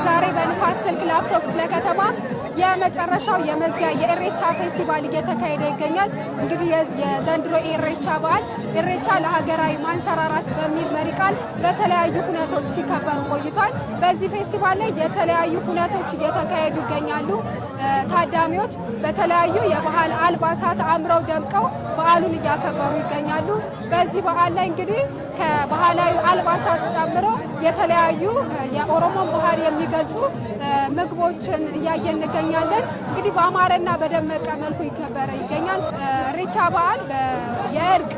ዛሬ በንፋስ ስልክ ላፍቶ ክፍለ ከተማ የመጨረሻው የመዝጊያ የኢሬቻ ፌስቲቫል እየተካሄደ ይገኛል። እንግዲህ የዘንድሮ ኢሬቻ በዓል ኢሬቻ ለሀገራዊ ማንሰራራት በሚል መሪ ቃል በተለያዩ ሁነቶች ሲከበር ቆይቷል። በዚህ ፌስቲቫል ላይ የተለያዩ ሁነቶች እየተካሄዱ ይገኛሉ። ታዳሚዎች በተለያዩ የባህል አልባሳት አምረው ደምቀው በዓሉን እያከበሩ ይገኛሉ። በዚህ በዓል ላይ እንግዲህ ከባህላዊ አልባሳት ጨምሮ የተለያዩ የኦሮሞን ባህል የሚገልጹ ምግቦችን እያየን እንገኛለን። እንግዲህ በአማረና በደመቀ መልኩ ይከበር ይገኛል። ኢሬቻ በዓል የእርቅ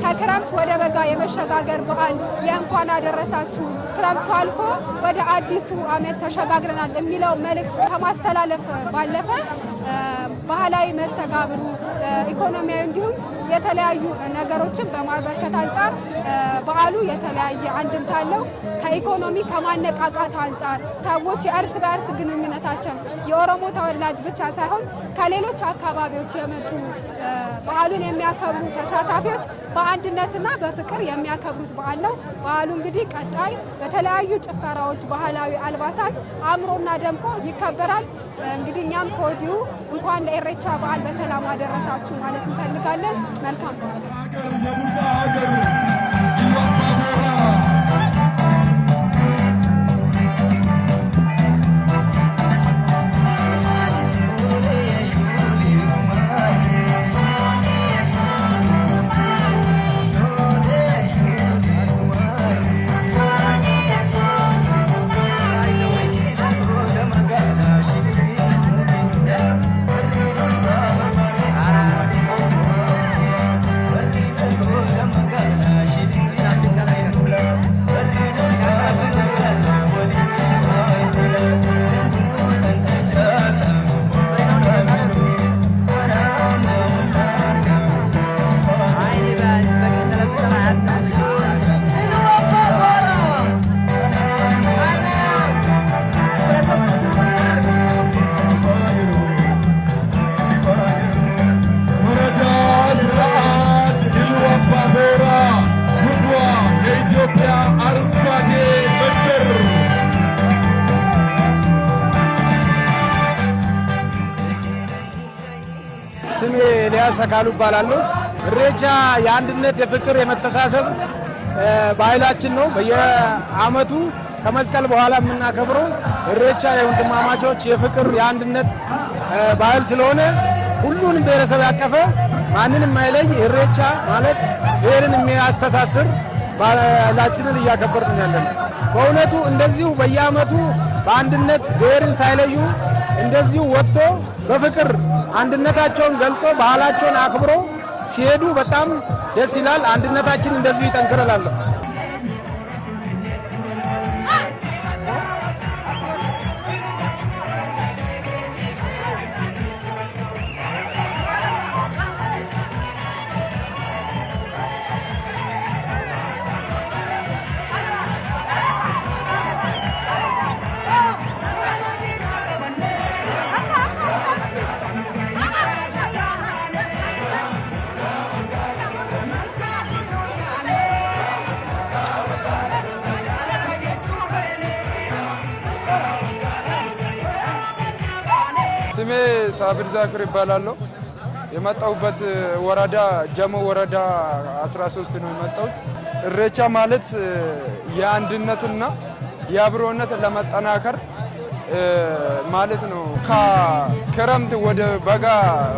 ከክረምት ወደ በጋ የመሸጋገር በዓል የእንኳን አደረሳችሁ ክረምቱ አልፎ ወደ አዲሱ ዓመት ተሸጋግረናል የሚለው መልእክት ከማስተላለፍ ባለፈ ባህላዊ መስተጋብሩ ኢኮኖሚያዊ እንዲሁም የተለያዩ ነገሮችን በማበርከት አንጻር በዓሉ የተለያየ አንድምታ አለው። ከኢኮኖሚ ከማነቃቃት አንጻር ሰዎች የእርስ በእርስ ግንኙነታቸው የኦሮሞ ተወላጅ ብቻ ሳይሆን ከሌሎች አካባቢዎች የመጡ በዓሉን የሚያከብሩ ተሳታፊዎች በአንድነትና በፍቅር የሚያከብሩት በዓል ነው። በዓሉ እንግዲህ ቀጣይ በተለያዩ ጭፈራዎች፣ ባህላዊ አልባሳት አምሮና ደምቆ ይከበራል። እንግዲህ እኛም ከወዲሁ እንኳን ለኢሬቻ በዓል በሰላም አደረሳችሁ ማለት እንፈልጋለን። መልካም ስሜ ኤልያስ አካሉ እባላለሁ። ኢሬቻ የአንድነት የፍቅር የመተሳሰብ ባህላችን ነው። በየዓመቱ ከመስቀል በኋላ የምናከብረው ኢሬቻ የወንድማማቾች የፍቅር የአንድነት ባህል ስለሆነ ሁሉንም ብሔረሰብ ያቀፈ ማንንም አይለይ ኢሬቻ ማለት ብሔርን የሚያስተሳስር ባህላችንን እያከበርን ያለን። በእውነቱ እንደዚሁ በየዓመቱ በአንድነት ብሔርን ሳይለዩ እንደዚሁ ወጥቶ በፍቅር አንድነታቸውን ገልጾ ባህላቸውን አክብሮ ሲሄዱ በጣም ደስ ይላል። አንድነታችን እንደዚሁ ይጠንክራል። ስሜ ሳብር ዛክር ይባላለሁ። የመጣሁበት ወረዳ ጀሞ ወረዳ 13 ነው የመጣሁት። ኢሬቻ ማለት የአንድነትና የአብሮነት ለመጠናከር ማለት ነው። ከክረምት ወደ በጋ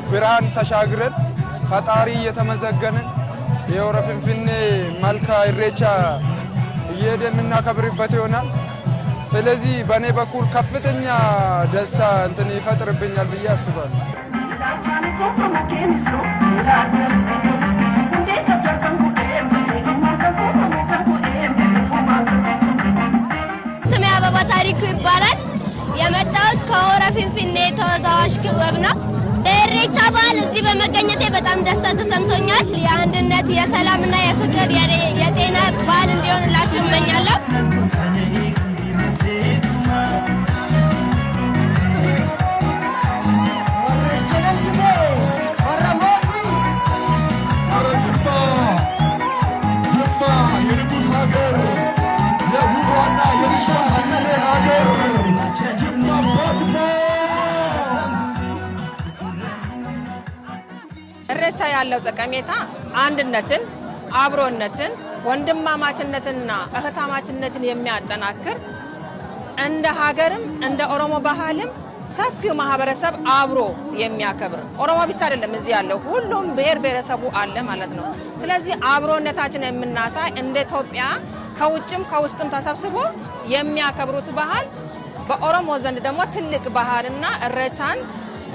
ብርሃን ተሻግረን ፈጣሪ እየተመዘገንን የሆረ ፊንፊኔ መልካ ኢሬቻ እየሄደ የምናከብርበት ይሆናል። ስለዚህ በእኔ በኩል ከፍተኛ ደስታ ይፈጥርብኛል ብዬ አስባለሁ። ስሜ አበባ ታሪኩ ይባላል። የመጣሁት ከሆረ ፊንፊኔ ተወዛዋዥ ክበብ ነው። ለኢሬቻ በዓል እዚህ በመገኘቴ በጣም ደስታ ተሰምቶኛል። የአንድነት፣ የሰላምና የፍቅር የጤና በዓል እንዲሆንላችሁ እመኛለሁ። ያለው ጠቀሜታ አንድነትን፣ አብሮነትን፣ ወንድማማችነትንና እህታማችነትን የሚያጠናክር እንደ ሀገርም እንደ ኦሮሞ ባህልም ሰፊው ማህበረሰብ አብሮ የሚያከብር ኦሮሞ ብቻ አይደለም እዚህ ያለው ሁሉም ብሔር ብሔረሰቡ አለ ማለት ነው። ስለዚህ አብሮነታችን የምናሳይ እንደ ኢትዮጵያ ከውጭም ከውስጥም ተሰብስቦ የሚያከብሩት ባህል በኦሮሞ ዘንድ ደግሞ ትልቅ ባህልና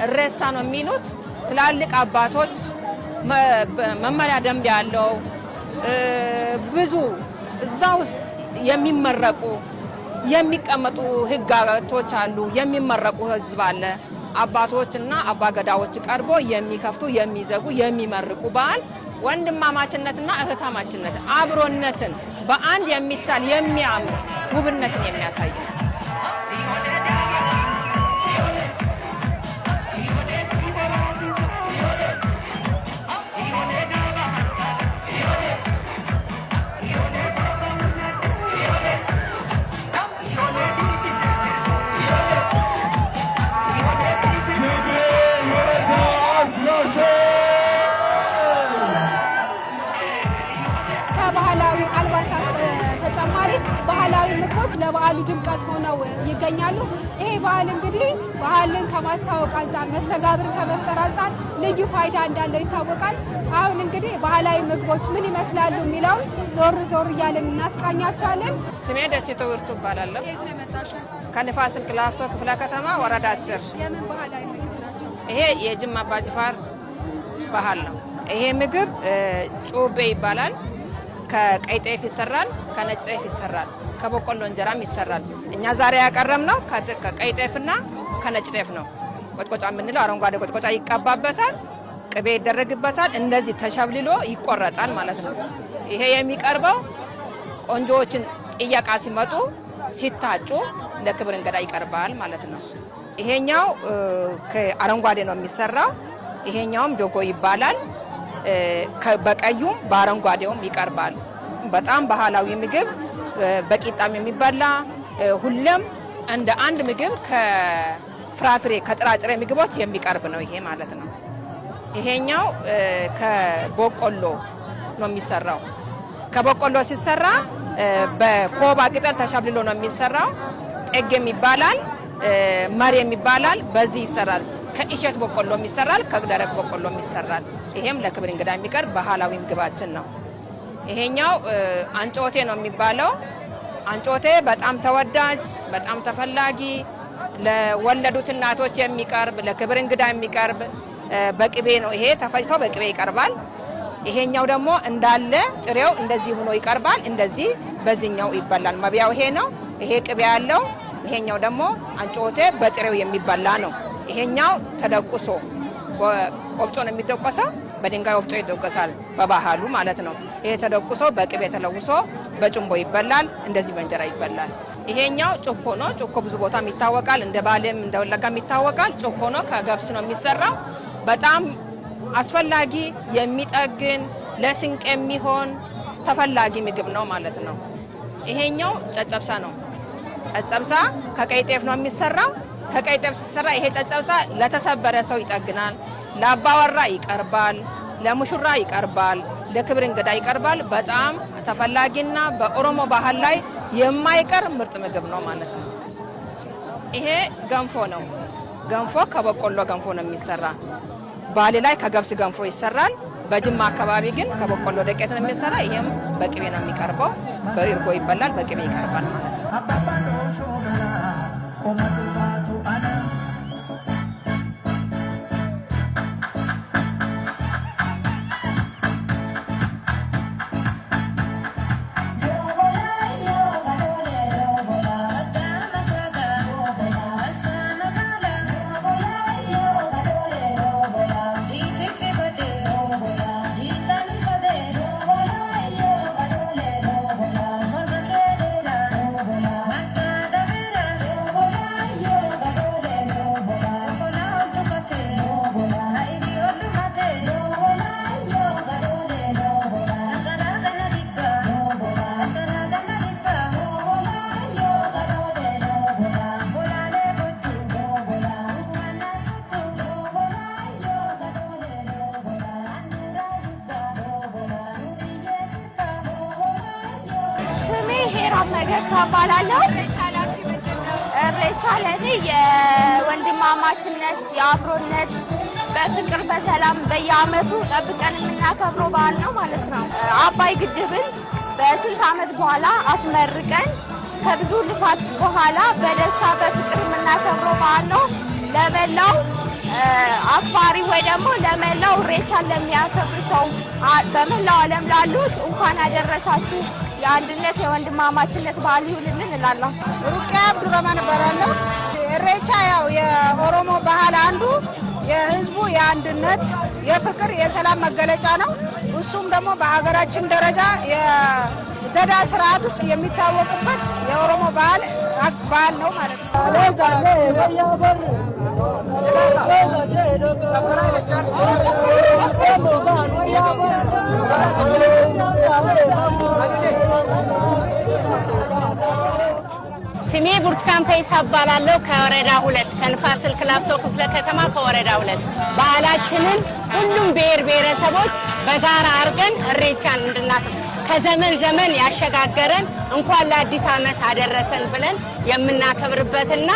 እሬሳ ነው የሚሉት ትላልቅ አባቶች መመሪያ ደንብ ያለው ብዙ እዛ ውስጥ የሚመረቁ የሚቀመጡ ህጋቶች አሉ። የሚመረቁ ህዝብ አለ። አባቶችና አባገዳዎች ቀርቦ የሚከፍቱ የሚዘጉ የሚመርቁ ባህል ወንድማማችነትና እህታማችነት አብሮነትን በአንድ የሚቻል የሚያምር ውብነትን የሚያሳይ ነው። ከባህላዊ አልባሳት ተጨማሪ ባህላዊ ምግቦች ለበዓሉ ድምቀት ሆነው ይገኛሉ። ይሄ በዓል እንግዲህ ባህልን ከማስተዋወቅ አንጻር መስተጋብርን ከመፍጠር አንጻር ልዩ ፋይዳ እንዳለው ይታወቃል። አሁን እንግዲህ ባህላዊ ምግቦች ምን ይመስላሉ የሚለውን ዞር ዞር እያለን እናስቃኛቸዋለን። ስሜ ደሲቶ ውርቱ እባላለሁ። ከንፋስ ስልክ ላፍቶ ክፍለ ከተማ ወረዳ 10። የምን ባህላዊ ምግብ ናቸው? ይሄ የጅማ አባጅፋር ባህል ነው። ይሄ ምግብ ጩቤ ይባላል። ከቀይ ጤፍ ይሰራል፣ ከነጭ ጤፍ ይሰራል፣ ከበቆሎ እንጀራም ይሰራል። እኛ ዛሬ ያቀረብነው ከቀይ ጤፍና ከነጭ ጤፍ ነው። ቆጭቆጫ የምንለው አረንጓዴ ቆጭቆጫ ይቀባበታል፣ ቅቤ ይደረግበታል፣ እንደዚህ ተሸብልሎ ይቆረጣል ማለት ነው። ይሄ የሚቀርበው ቆንጆዎችን ጥየቃ ሲመጡ ሲታጩ ለክብር እንግዳ ይቀርባል ማለት ነው። ይሄኛው ከአረንጓዴ ነው የሚሰራው። ይሄኛውም ጆጎ ይባላል። በቀዩም በአረንጓዴውም ይቀርባል። በጣም ባህላዊ ምግብ በቂጣም የሚበላ ሁሉም እንደ አንድ ምግብ ከፍራፍሬ ከጥራጥሬ ምግቦች የሚቀርብ ነው ይሄ ማለት ነው። ይሄኛው ከበቆሎ ነው የሚሰራው። ከበቆሎ ሲሰራ በኮባ ቅጠል ተሸብልሎ ነው የሚሰራው። ጠጌም ይባላል፣ መሬም ይባላል። በዚህ ይሰራል። ከእሸት በቆሎም ይሰራል፣ ከደረቅ በቆሎም ይሰራል። ይሄም ለክብር እንግዳ የሚቀርብ ባህላዊ ምግባችን ነው። ይሄኛው አንጮቴ ነው የሚባለው። አንጮቴ በጣም ተወዳጅ፣ በጣም ተፈላጊ፣ ለወለዱት እናቶች የሚቀርብ ለክብር እንግዳ የሚቀርብ በቅቤ ነው። ይሄ ተፈጭቶ በቅቤ ይቀርባል። ይሄኛው ደግሞ እንዳለ ጥሬው እንደዚህ ሆኖ ይቀርባል። እንደዚህ በዚህኛው ይበላል። መብያው ይሄ ነው። ይሄ ቅቤ ያለው። ይሄኛው ደግሞ አንጮቴ በጥሬው የሚበላ ነው። ይሄኛው ተደቁሶ ወፍጮ ነው የሚደቆሰው። በድንጋይ ወፍጮ ይደቆሳል በባህሉ ማለት ነው። ይሄ ተደቁሶ በቅቤ ተለውሶ በጭንቦ ይበላል። እንደዚህ በእንጀራ ይበላል። ይሄኛው ጮኮ ነው። ጮኮ ብዙ ቦታም ይታወቃል። እንደ ባሌም እንደ ወለጋም ይታወቃል። ጮኮ ነው። ከገብስ ነው የሚሰራው። በጣም አስፈላጊ የሚጠግን ለስንቅ የሚሆን ተፈላጊ ምግብ ነው ማለት ነው። ይሄኛው ጨጨብሳ ነው። ጨጨብሳ ከቀይ ጤፍ ነው የሚሰራው። ከቀይ ጤፍ ሲሰራ ይሄ ጨጨብሳ ለተሰበረ ሰው ይጠግናል። ለአባወራ ይቀርባል፣ ለሙሽራ ይቀርባል፣ ለክብር እንግዳ ይቀርባል። በጣም ተፈላጊና በኦሮሞ ባህል ላይ የማይቀር ምርጥ ምግብ ነው ማለት ነው። ይሄ ገንፎ ነው። ገንፎ ከበቆሎ ገንፎ ነው የሚሰራ። ባሌ ላይ ከገብስ ገንፎ ይሰራል። በጅማ አካባቢ ግን ከበቆሎ ዱቄት ነው የሚሰራ። ይሄም በቅቤ ነው የሚቀርበው። በእርጎ ይበላል፣ በቅቤ ይቀርባል ማለት ነው። ሄራም መገርሳ እባላለሁ። ኢሬቻ ለኔ የወንድማማችነት የአብሮነት በፍቅር በሰላም በየዓመቱ ጠብቀን የምናከብረው በዓል ነው ማለት ነው። አባይ ግድብን በስንት ዓመት በኋላ አስመርቀን ከብዙ ልፋት በኋላ በደስታ በፍቅር የምናከብረው በዓል ነው። ለመላው አፋሪ ወይ ደግሞ ለመላው ኢሬቻን ለሚያከብር ሰው በመላው ዓለም ላሉት እንኳን አደረሳችሁ። የአንድነት የወንድማማችነት በዓል ይሁንልን እላለሁ። ሩቅያ አብዱረማን እባላለሁ። ኢሬቻ ያው የኦሮሞ ባህል አንዱ የህዝቡ የአንድነት የፍቅር የሰላም መገለጫ ነው። እሱም ደግሞ በሀገራችን ደረጃ የገዳ ስርዓት ውስጥ የሚታወቅበት የኦሮሞ ባህል ነው ማለት ነው። ስሜ ብርቱካን ፈይሳ እባላለሁ። ከወረዳ 2 ከንፋስ ስልክ ላፍቶ ክፍለ ከተማ ከወረዳ 2 ባህላችንን ሁሉም ብሔር ብሔረሰቦች በጋራ አድርገን ኢሬቻን እንድናከብር ከዘመን ዘመን ያሸጋገረን እንኳን ለአዲስ ዓመት አደረሰን ብለን የምናከብርበትና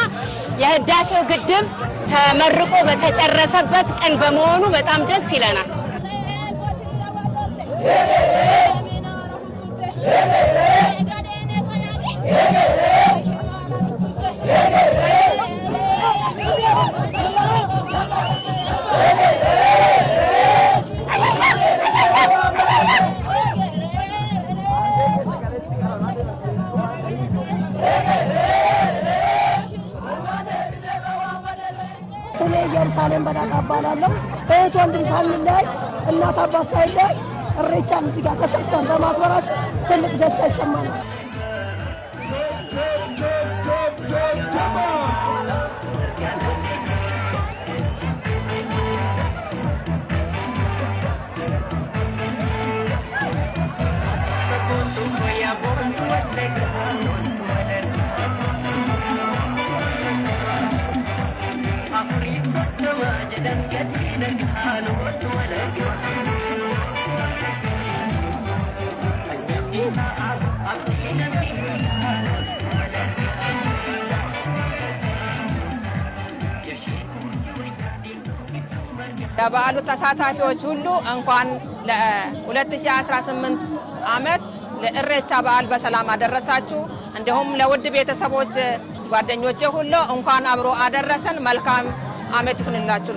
የህዳሴው ግድብ ተመርቆ በተጨረሰበት ቀን በመሆኑ በጣም ደስ ይለናል። ስሜ ኢየሩሳሌም በዳቃ እባላለሁ። እህት ወንድም ሳንለያይ እናት አባት ሳይለያይ ኢሬቻን እዚህ ጋር ተሰብስበን በማክበራችን ትልቅ ደስታ ይሰማናል። የበዓሉ ተሳታፊዎች ሁሉ እንኳን ለ2018 ዓመት ለኢሬቻ በዓል በሰላም አደረሳችሁ። እንዲሁም ለውድ ቤተሰቦች ጓደኞቼ ሁሉ እንኳን አብሮ አደረሰን። መልካም ዓመት ይሁንላችሁ።